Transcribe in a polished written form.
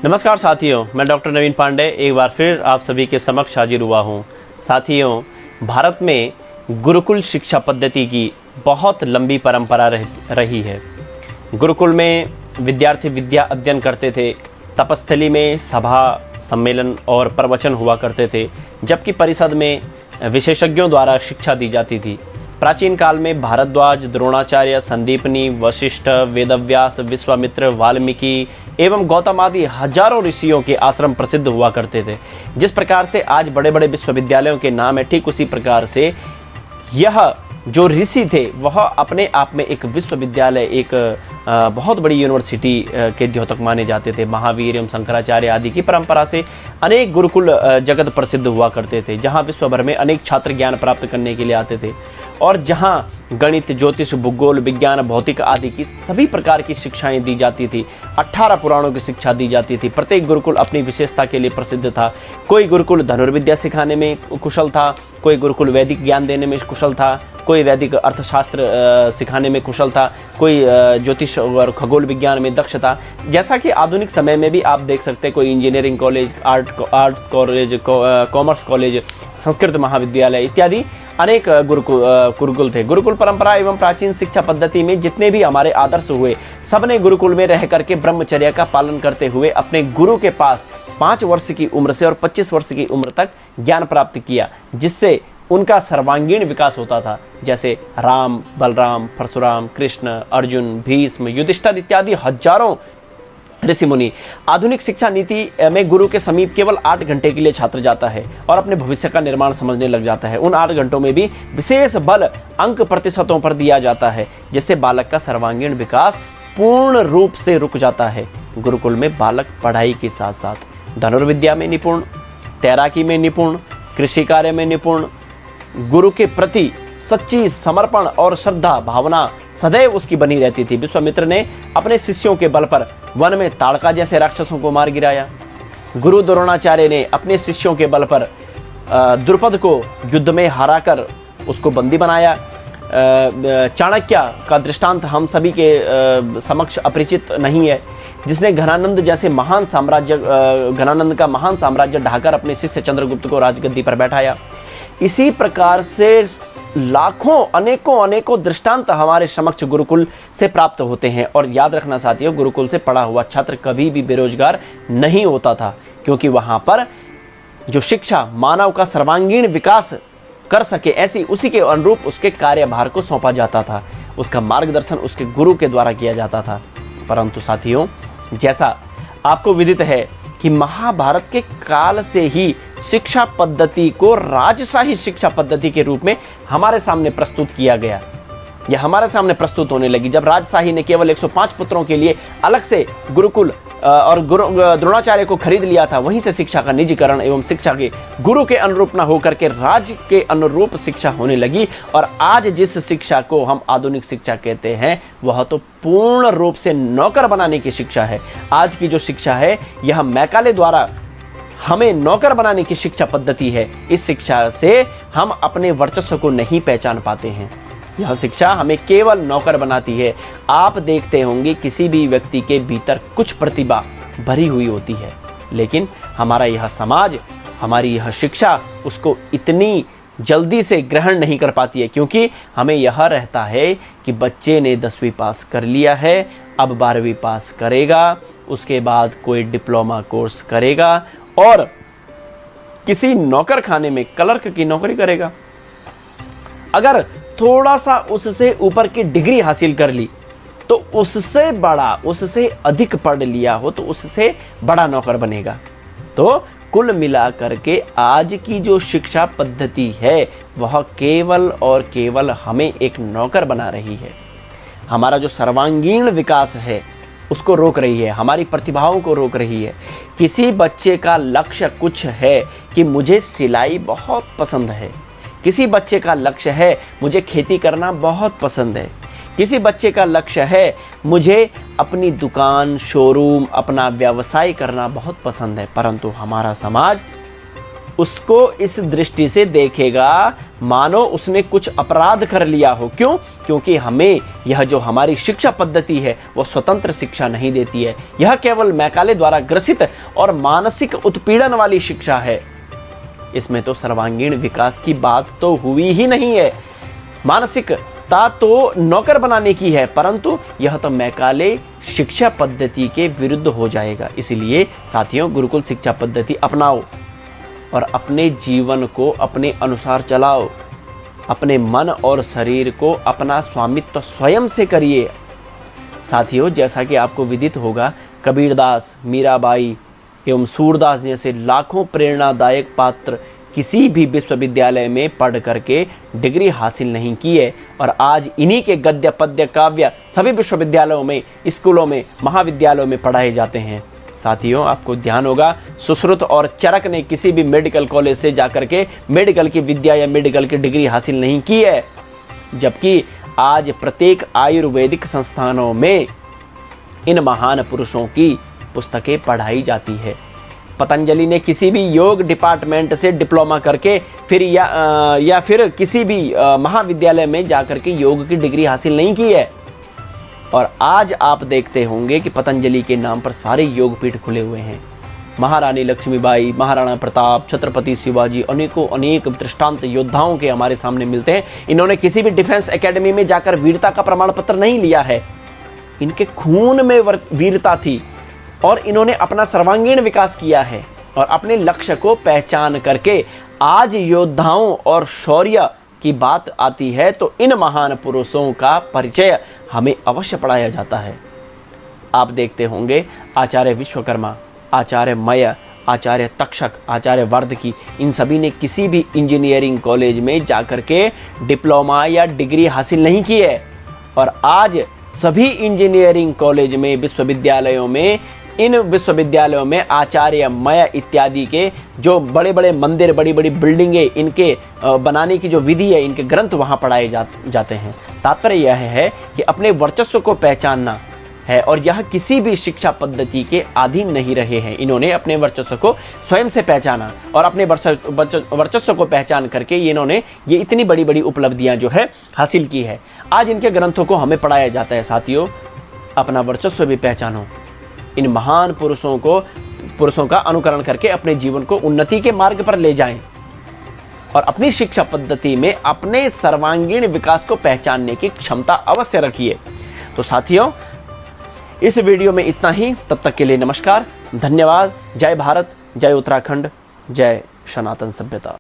नमस्कार साथियों, मैं डॉक्टर नवीन पांडे एक बार फिर आप सभी के समक्ष हाजिर हुआ हूँ। साथियों, भारत में गुरुकुल शिक्षा पद्धति की बहुत लंबी परंपरा रही है। गुरुकुल में विद्यार्थी विद्या अध्ययन करते थे, तपस्थली में सभा सम्मेलन और प्रवचन हुआ करते थे, जबकि परिषद में विशेषज्ञों द्वारा शिक्षा दी जाती थी। प्राचीन काल में भारद्वाज, द्रोणाचार्य, संदीपनी, वशिष्ठ, वेदव्यास, विश्वामित्र, वाल्मीकि एवं गौतम आदि हजारों ऋषियों के आश्रम प्रसिद्ध हुआ करते थे। जिस प्रकार से आज बड़े बड़े विश्वविद्यालयों के नाम है, ठीक उसी प्रकार से यह जो ऋषि थे वह अपने आप में एक विश्वविद्यालय, एक बहुत बड़ी यूनिवर्सिटी के द्योतक माने जाते थे। महावीर एवं शंकराचार्य आदि की परंपरा से अनेक गुरुकुल जगत प्रसिद्ध हुआ करते थे, जहाँ विश्व भर में अनेक छात्र ज्ञान प्राप्त करने के लिए आते थे और जहाँ गणित, ज्योतिष, भूगोल, विज्ञान, भौतिक आदि की सभी प्रकार की शिक्षाएं दी जाती थी। 18 पुराणों की शिक्षा दी जाती थी। प्रत्येक गुरुकुल अपनी विशेषता के लिए प्रसिद्ध था। कोई गुरुकुल धनुर्विद्या सिखाने में कुशल था, कोई गुरुकुल वैदिक ज्ञान देने में कुशल था, कोई वैदिक अर्थशास्त्र सिखाने में कुशल था, कोई ज्योतिष और खगोल विज्ञान में दक्ष था। जैसा कि आधुनिक समय में भी आप देख सकते हैं, कोई engineering college, art college, commerce college, Sanskrit महाविद्यालय इत्यादि अनेक गुरुकुल थे। गुरुकुल परंपरा एवं प्राचीन शिक्षा पद्धति में जितने भी हमारे आदर्श हुए, सबने गुरुकुल में रह करके ब्रह्मचर्य का पालन करते हुए अपने गुरु के पास 5 वर्ष की उम्र से और 25 वर्ष की उम्र तक ज्ञान प्राप्त किया, जिससे उनका सर्वांगीण विकास होता था। जैसे राम, बलराम, परशुराम, कृष्ण, अर्जुन, भीष्म, युधिष्ठिर इत्यादि हजारों ऋषि मुनि। आधुनिक शिक्षा नीति में गुरु के समीप केवल 8 घंटे के लिए छात्र जाता है और अपने भविष्य का निर्माण समझने लग जाता है। उन 8 घंटों में भी विशेष बल अंक प्रतिशतों पर दिया जाता है, जिससे बालक का सर्वांगीण विकास पूर्ण रूप से रुक जाता है। गुरुकुल में बालक पढ़ाई के साथ साथ धनुर्विद्या में निपुण, तैराकी में निपुण, कृषि कार्य में निपुण, गुरु के प्रति सच्ची समर्पण और श्रद्धा भावना सदैव उसकी बनी रहती थी। विश्वामित्र ने अपने शिष्यों के बल पर वन में ताड़का जैसे राक्षसों को मार गिराया। गुरु द्रोणाचार्य ने अपने शिष्यों के बल पर द्रुपद को युद्ध में हराकर उसको बंदी बनाया। चाणक्य का दृष्टांत हम सभी के समक्ष अपरिचित नहीं है, जिसने घनानंद जैसे घनानंद का महान साम्राज्य ढाकर अपने शिष्य चंद्रगुप्त को राजगद्दी पर बैठाया। इसी प्रकार से लाखों अनेकों दृष्टांत हमारे समक्ष गुरुकुल से प्राप्त होते हैं। और याद रखना साथियों, गुरुकुल से पढ़ा हुआ छात्र कभी भी बेरोजगार नहीं होता था, क्योंकि वहां पर जो शिक्षा मानव का सर्वांगीण विकास कर सके, ऐसी उसी के अनुरूप उसके कार्यभार को सौंपा जाता था। उसका मार्गदर्शन उसके गुरु के द्वारा किया जाता था। परंतु साथियों, जैसा आपको विदित है कि महाभारत के काल से ही शिक्षा पद्धति को राजशाही शिक्षा पद्धति के रूप में हमारे सामने प्रस्तुत किया गया। यह हमारे सामने प्रस्तुत होने लगी जब राजशाही ने केवल 105 पुत्रों के लिए अलग से गुरुकुल और द्रोणाचार्य को खरीद लिया था। वहीं से शिक्षा का निजीकरण एवं शिक्षा के गुरु के अनुरूप न होकर के राज्य के अनुरूप शिक्षा होने लगी। और आज जिस शिक्षा को हम आधुनिक शिक्षा कहते हैं, वह तो पूर्ण रूप से नौकर बनाने की शिक्षा है। आज की जो शिक्षा है, यह मैकाले द्वारा हमें नौकर बनाने की शिक्षा पद्धति है। इस शिक्षा से हम अपने वर्चस्व को नहीं पहचान पाते हैं। यह शिक्षा हमें केवल नौकर बनाती है। आप देखते होंगे किसी भी व्यक्ति के भीतर कुछ प्रतिभा भरी हुई होती है, लेकिन हमारा यह समाज, हमारी यह शिक्षा उसको इतनी जल्दी से ग्रहण नहीं कर पाती है, क्योंकि हमें यह रहता है कि बच्चे ने 10वीं पास कर लिया है, अब 12वीं पास करेगा, उसके बाद कोई डिप्लोमा कोर्स करेगा और किसी नौकर खाने में क्लर्क की नौकरी करेगा। अगर थोड़ा सा उससे ऊपर की डिग्री हासिल कर ली तो उससे बड़ा, उससे अधिक पढ़ लिया हो तो उससे बड़ा नौकर बनेगा। तो कुल मिलाकर के आज की जो शिक्षा पद्धति है, वह केवल और केवल हमें एक नौकर बना रही है। हमारा जो सर्वांगीण विकास है उसको रोक रही है, हमारी प्रतिभाओं को रोक रही है। किसी बच्चे का लक्ष्य कुछ है कि मुझे सिलाई बहुत पसंद है, किसी बच्चे का लक्ष्य है मुझे खेती करना बहुत पसंद है, किसी बच्चे का लक्ष्य है मुझे अपनी दुकान, शोरूम, अपना व्यवसाय करना बहुत पसंद है। परंतु हमारा समाज उसको इस दृष्टि से देखेगा मानो उसने कुछ अपराध कर लिया हो। क्यों? क्योंकि हमें यह जो हमारी शिक्षा पद्धति है वो स्वतंत्र शिक्षा नहीं देती है। यह केवल मैकाले द्वारा ग्रसित और मानसिक उत्पीड़न वाली शिक्षा है। इसमें तो सर्वांगीण विकास की बात तो हुई ही नहीं है। मानसिकता तो नौकर बनाने की है, परंतु यह तो मैकाले शिक्षा पद्धति के विरुद्ध हो जाएगा। इसलिए साथियों, गुरुकुल शिक्षा पद्धति अपनाओ और अपने जीवन को अपने अनुसार चलाओ। अपने मन और शरीर को अपना स्वामित्व स्वयं से करिए। साथियों, जैसा कि आपको विदित होगा, कबीरदास, मीराबाई एवं सूरदास जैसे लाखों प्रेरणादायक पात्र किसी भी विश्वविद्यालय में पढ़ करके डिग्री हासिल नहीं की है, और आज इन्हीं के गद्य पद्य काव्य सभी विश्वविद्यालयों में, स्कूलों में, महाविद्यालयों में पढ़ाए जाते हैं। साथियों, आपको ध्यान होगा, सुश्रुत और चरक ने किसी भी मेडिकल कॉलेज से जाकर के मेडिकल की विद्या या मेडिकल की डिग्री हासिल नहीं की है, जबकि आज प्रत्येक आयुर्वेदिक संस्थानों में इन महान पुरुषों की पुस्तकें पढ़ाई जाती है। पतंजलि ने किसी भी योग डिपार्टमेंट से डिप्लोमा करके फिर या फिर किसी भी महाविद्यालय में जाकर के योग की डिग्री हासिल नहीं की है। और आज आप देखते होंगे कि पतंजलि के नाम पर सारे योग पीठ खुले हुए हैं। महारानी लक्ष्मीबाई, महाराणा प्रताप, छत्रपति शिवाजी, अनेक दृष्टांत योद्धाओं के हमारे सामने मिलते हैं। इन्होंने किसी भी डिफेंस एकेडमी में जाकर वीरता का प्रमाण पत्र नहीं लिया है। इनके खून में वीरता थी और इन्होंने अपना सर्वांगीण विकास किया है। और अपने लक्ष्य को पहचान करके आज योद्धाओं और शौर्य की बात आती है तो इन महान पुरुषों का परिचय हमें अवश्य पढ़ाया जाता है। आप देखते होंगे आचार्य विश्वकर्मा, आचार्य मय, आचार्य तक्षक, आचार्य वर्धकी, इन सभी ने किसी भी इंजीनियरिंग कॉलेज में जाकर के डिप्लोमा या डिग्री हासिल नहीं की है। और आज सभी इंजीनियरिंग कॉलेज में, विश्वविद्यालयों में, इन विश्वविद्यालयों में आचार्य मय इत्यादि के जो बड़े बड़े मंदिर, बड़ी बड़ी बिल्डिंगें, इनके बनाने की जो विधि है, इनके ग्रंथ वहाँ पढ़ाए जाते हैं। तात्पर्य यह है कि अपने वर्चस्व को पहचानना है और यह किसी भी शिक्षा पद्धति के अधीन नहीं रहे हैं। इन्होंने अपने वर्चस्व को स्वयं से पहचाना और अपने वर्चस्व को पहचान करके इन्होंने ये इतनी बड़ी बड़ी उपलब्धियां जो है हासिल की है। आज इनके ग्रंथों को हमें पढ़ाया जाता है। साथियों, अपना वर्चस्व भी पहचानो। इन महान पुरुषों का अनुकरण करके अपने जीवन को उन्नति के मार्ग पर ले जाएं और अपनी शिक्षा पद्धति में अपने सर्वांगीण विकास को पहचानने की क्षमता अवश्य रखिए। तो साथियों, इस वीडियो में इतना ही। तब तक के लिए नमस्कार, धन्यवाद। जय भारत, जय उत्तराखंड, जय सनातन सभ्यता।